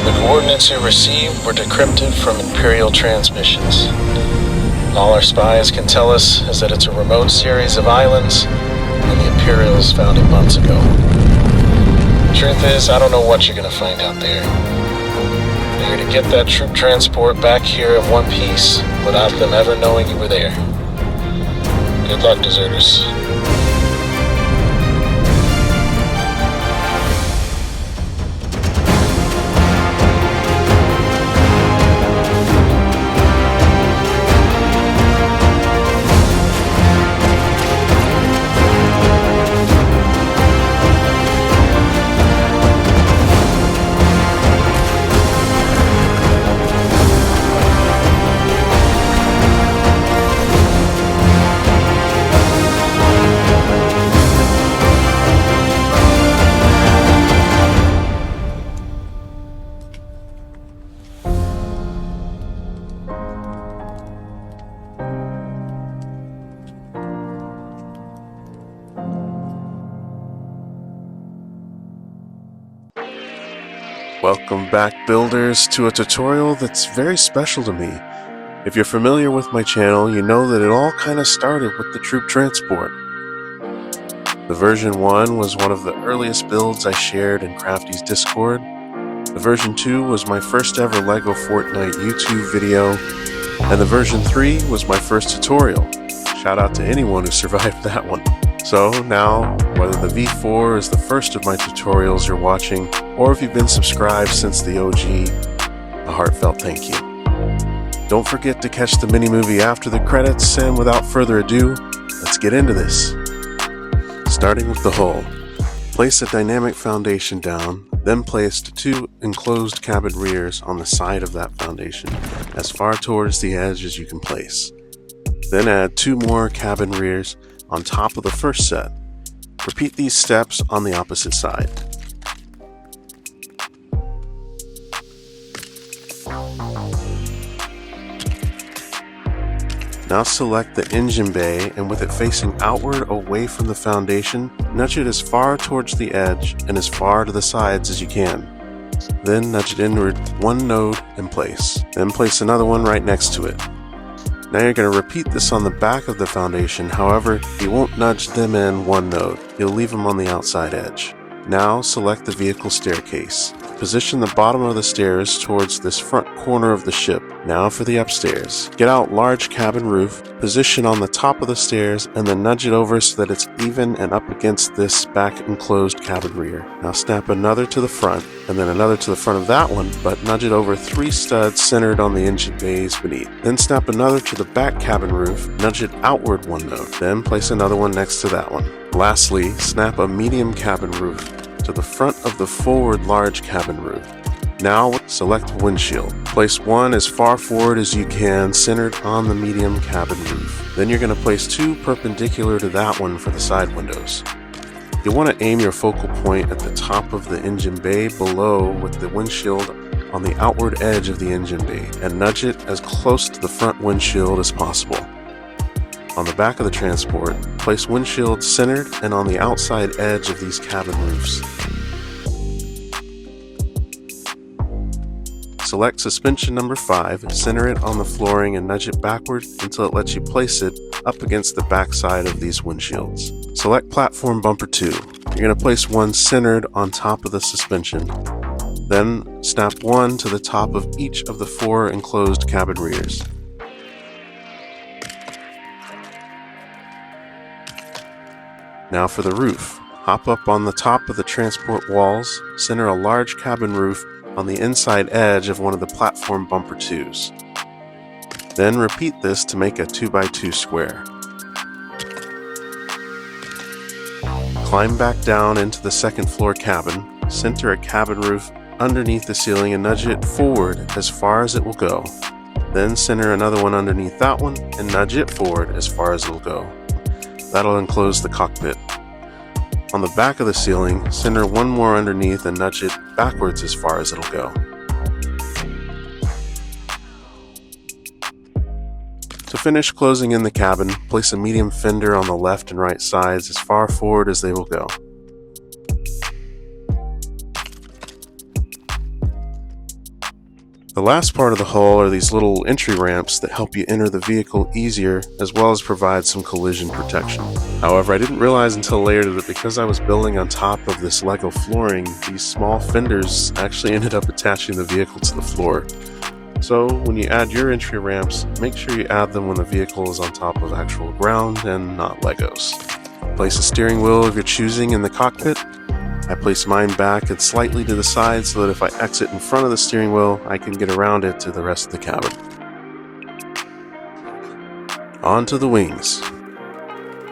The coordinates you received were decrypted from Imperial transmissions. All our spies can tell us is that it's a remote series of islands, and the Imperials found it months ago. Truth is, I don't know what you're gonna find out there. You're to get that troop transport back here in one piece without them ever knowing you were there. Good luck, deserters. Welcome back, builders, to a tutorial that's very special to me. If you're familiar with my channel, you know that it all kind of started with the troop transport. The version 1 was one of the earliest builds I shared in Crafty's Discord. The version 2 was my first ever LEGO Fortnite YouTube video. And the version 3 was my first tutorial. Shout out to anyone who survived that one. So now, whether the V4 is the first of my tutorials you're watching, or if you've been subscribed since the OG, a heartfelt thank you. Don't forget to catch the mini-movie after the credits, and without further ado, let's get into this. Starting with the hull. Place a dynamic foundation down, then place 2 enclosed cabin rears on the side of that foundation, as far towards the edge as you can place. Then add 2 more cabin rears on top of the first set. Repeat these steps on the opposite side. Now select the engine bay, and with it facing outward away from the foundation, nudge it as far towards the edge and as far to the sides as you can. Then nudge it inward 1 node in place. Then place another one right next to it. Now you're going to repeat this on the back of the foundation, however, you won't nudge them in 1 node, you'll leave them on the outside edge. Now select the vehicle staircase. Position the bottom of the stairs towards this front corner of the ship. Now for the upstairs. Get out large cabin roof, position on the top of the stairs, and then nudge it over so that it's even and up against this back enclosed cabin rear. Now snap another to the front, and then another to the front of that one, but nudge it over 3 studs centered on the engine bays beneath. Then snap another to the back cabin roof, nudge it outward 1 node, then place another one next to that one. Lastly, snap a medium cabin roof to the front of the forward large cabin roof. Now select windshield. Place 1 as far forward as you can, centered on the medium cabin roof. Then you're going to place 2 perpendicular to that one for the side windows. You'll want to aim your focal point at the top of the engine bay below, with the windshield on the outward edge of the engine bay, and nudge it as close to the front windshield as possible. On the back of the transport, place windshield centered and on the outside edge of these cabin roofs. Select suspension number 5, center it on the flooring and nudge it backward until it lets you place it up against the back side of these windshields. Select platform bumper 2. You're going to place 1 centered on top of the suspension. Then snap 1 to the top of each of the 4 enclosed cabin rears. Now for the roof. Hop up on the top of the transport walls, center a large cabin roof on the inside edge of one of the platform bumper 2s. Then repeat this to make a 2x2 square. Climb back down into the second floor cabin, center a cabin roof underneath the ceiling and nudge it forward as far as it will go. Then center another one underneath that one and nudge it forward as far as it will go. That'll enclose the cockpit. On the back of the ceiling, center 1 more underneath and nudge it backwards as far as it'll go. To finish closing in the cabin, place a medium fender on the left and right sides as far forward as they will go. The last part of the hull are these little entry ramps that help you enter the vehicle easier, as well as provide some collision protection. However, I didn't realize until later that because I was building on top of this Lego flooring, these small fenders actually ended up attaching the vehicle to the floor. So when you add your entry ramps, make sure you add them when the vehicle is on top of actual ground and not Legos. Place a steering wheel of your choosing in the cockpit. I place mine back and slightly to the side so that if I exit in front of the steering wheel, I can get around it to the rest of the cabin. On to the wings.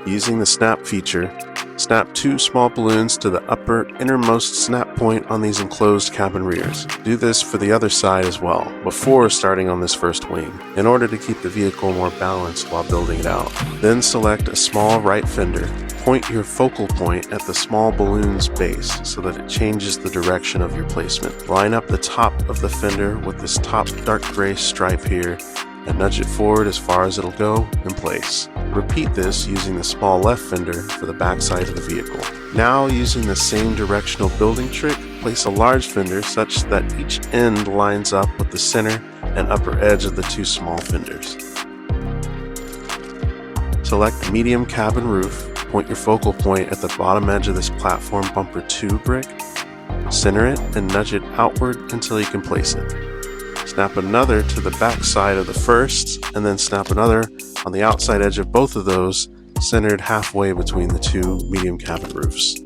Using the snap feature, snap 2 small balloons to the upper innermost snap point on these enclosed cabin rears. Do this for the other side as well, before starting on this first wing, in order to keep the vehicle more balanced while building it out. Then select a small right fender. Point your focal point at the small balloon's base so that it changes the direction of your placement. Line up the top of the fender with this top dark gray stripe here and nudge it forward as far as it'll go in place. Repeat this using the small left fender for the back side of the vehicle. Now, using the same directional building trick, place a large fender such that each end lines up with the center and upper edge of the 2 small fenders. Select medium cabin roof. Point your focal point at the bottom edge of this platform bumper 2 brick, center it, and nudge it outward until you can place it. Snap another to the back side of the first, and then snap another on the outside edge of both of those, centered halfway between the 2 medium cabin roofs.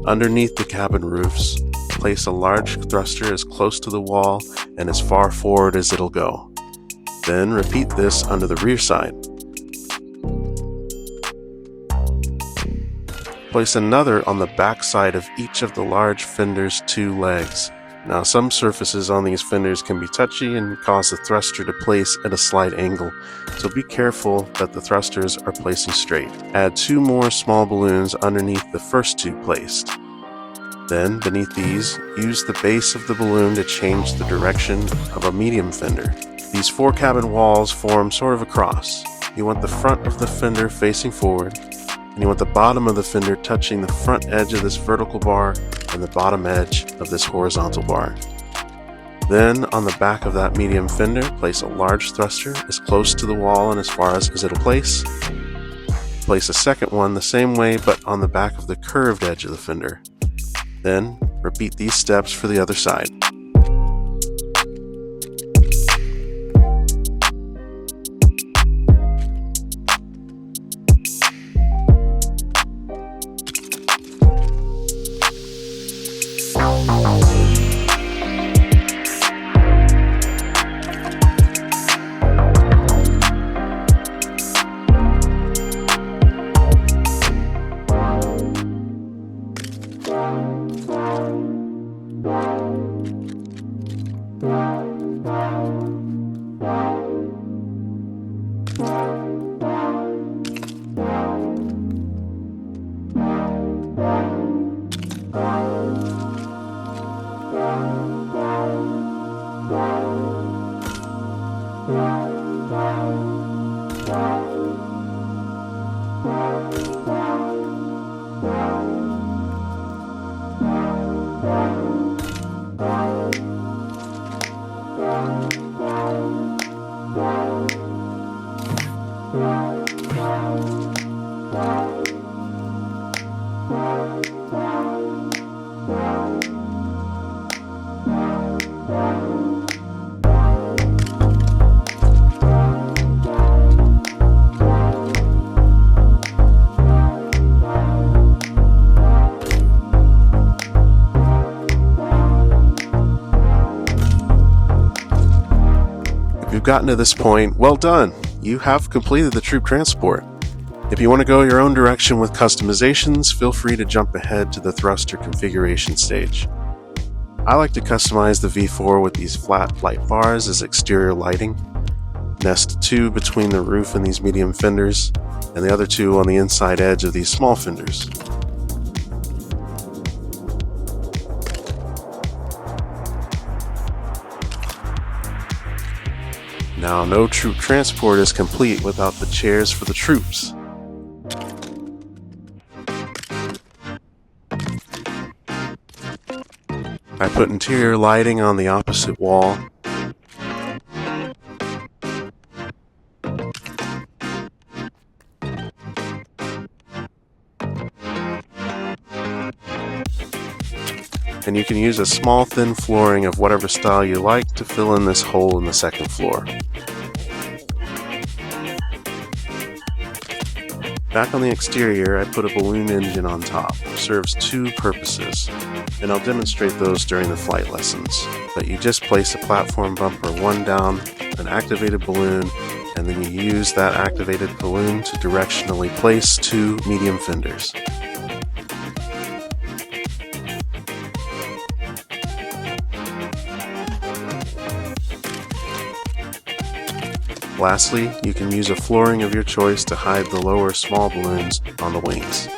Underneath the cabin roofs, place a large thruster as close to the wall and as far forward as it'll go. Then repeat this under the rear side. Place another on the back side of each of the large fender's 2 legs. Now, some surfaces on these fenders can be touchy and cause the thruster to place at a slight angle, so be careful that the thrusters are placing straight. Add 2 more small balloons underneath the first 2 placed. Then, beneath these, use the base of the balloon to change the direction of a medium fender. These 4 cabin walls form sort of a cross. You want the front of the fender facing forward, and you want the bottom of the fender touching the front edge of this vertical bar and the bottom edge of this horizontal bar. Then, on the back of that medium fender, place a large thruster as close to the wall and as far as it'll place. Place a second one the same way but on the back of the curved edge of the fender. Then, repeat these steps for the other side. Gotten to this point, well done! You have completed the troop transport. If you want to go your own direction with customizations, feel free to jump ahead to the thruster configuration stage. I like to customize the V4 with these flat light bars as exterior lighting, nest 2 between the roof and these medium fenders, and the other 2 on the inside edge of these small fenders. Now, no troop transport is complete without the chairs for the troops. I put interior lighting on the opposite wall, and you can use a small thin flooring of whatever style you like to fill in this hole in the second floor. Back on the exterior, I put a balloon engine on top, which serves two purposes, and I'll demonstrate those during the flight lessons. But you just place a platform bumper one down, an activated balloon, and then you use that activated balloon to directionally place two medium fenders. Lastly, you can use a flooring of your choice to hide the lower small balloons on the wings.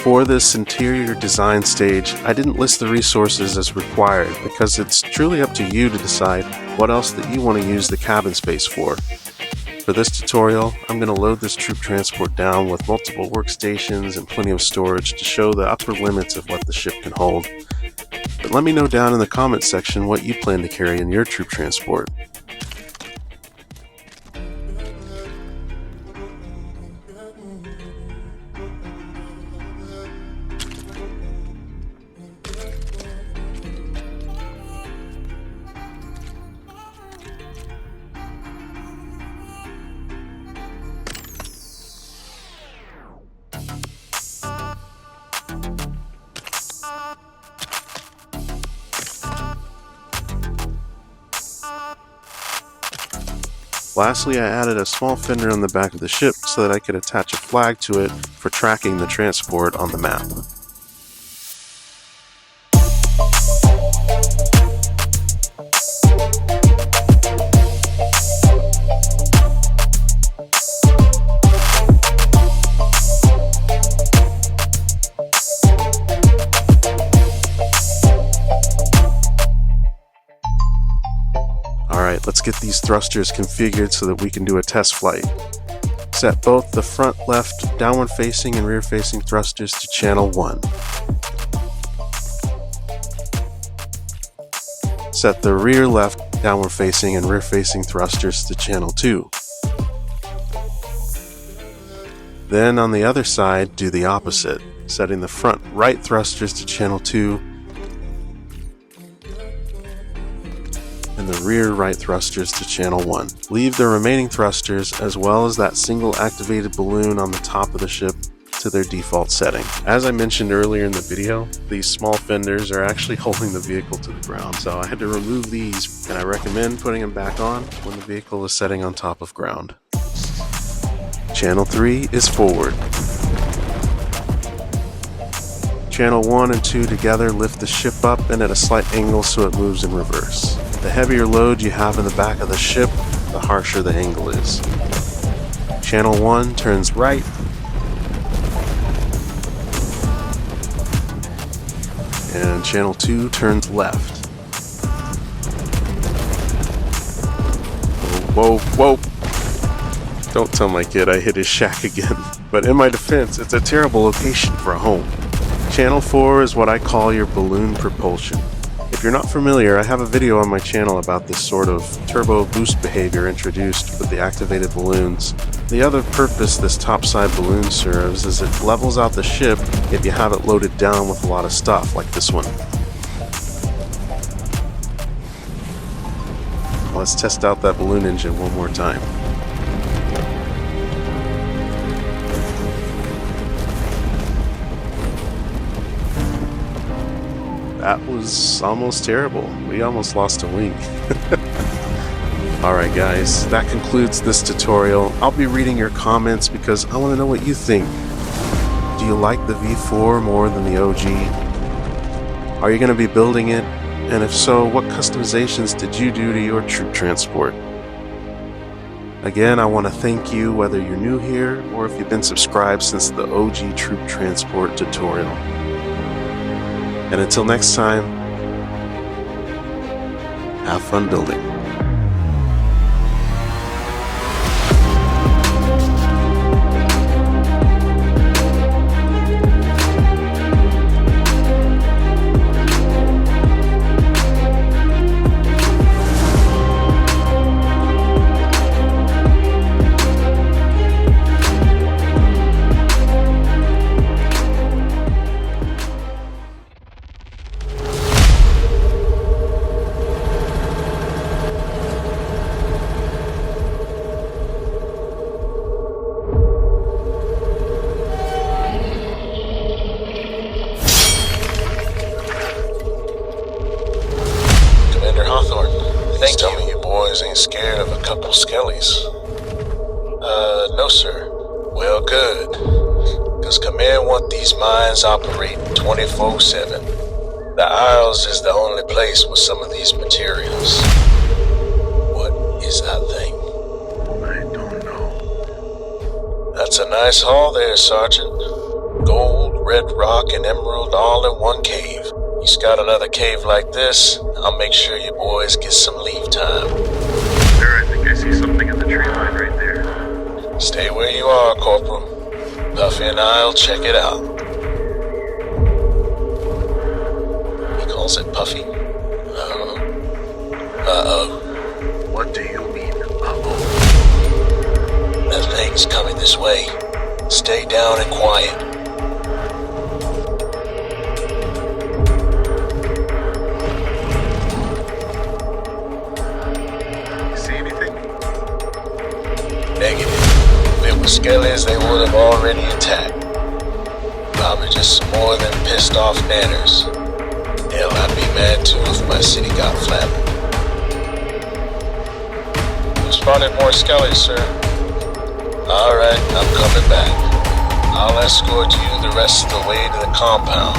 For this interior design stage, I didn't list the resources as required because it's truly up to you to decide what else that you want to use the cabin space for. For this tutorial, I'm going to load this troop transport down with multiple workstations and plenty of storage to show the upper limits of what the ship can hold. But let me know down in the comments section what you plan to carry in your troop transport. Lastly, I added a small fender on the back of the ship so that I could attach a flag to it for tracking the transport on the map. Alright, let's get these thrusters configured so that we can do a test flight. Set both the front left downward facing and rear facing thrusters to channel 1. Set the rear left downward facing and rear facing thrusters to channel 2. Then on the other side, do the opposite, setting the front right thrusters to channel 2 and the rear right thrusters to channel 1. Leave the remaining thrusters as well as that single activated balloon on the top of the ship to their default setting. As I mentioned earlier in the video, these small fenders are actually holding the vehicle to the ground, so I had to remove these, and I recommend putting them back on when the vehicle is setting on top of ground. Channel 3 is forward. Channel 1 and 2 together lift the ship up and at a slight angle so it moves in reverse. The heavier load you have in the back of the ship, the harsher the angle is. Channel 1 turns right, and channel 2 turns left. Whoa, whoa, whoa! Don't tell my kid I hit his shack again. But in my defense, it's a terrible location for a home. Channel 4 is what I call your balloon propulsion. If you're not familiar, I have a video on my channel about this sort of turbo boost behavior introduced with the activated balloons. The other purpose this topside balloon serves is it levels out the ship if you have it loaded down with a lot of stuff like this one. Let's test out that balloon engine one more time. That was almost terrible. We almost lost a wing. Alright guys, that concludes this tutorial. I'll be reading your comments because I want to know what you think. Do you like the V4 more than the OG? Are you going to be building it? And if so, what customizations did you do to your troop transport? Again, I want to thank you whether you're new here or if you've been subscribed since the OG troop transport tutorial. And until next time, have fun building. Please tell me you boys ain't scared of a couple skellies. No, sir. Well, good. Because Command want these mines operating 24/7. The Isles is the only place with some of these materials. What is that thing? I don't know. That's a nice haul there, Sergeant. Gold, red rock, and emerald all in one cave. You scout another cave like this, I'll make sure you boys get some leave time. Sir, I think I see something in the tree line right there. Stay where you are, Corporal. Puffy and I'll check it out. He calls it Puffy? Uh-oh. What do you mean, uh-oh? That thing's coming this way. Stay down and quiet. You see anything? Negative. If it was skellies, they would have already attacked. Probably just some more than pissed off nanners. Hell, I'd be mad too if my city got flattened. We spotted more skellies, sir. Alright, I'm coming back. I'll escort you the rest of the way to the compound.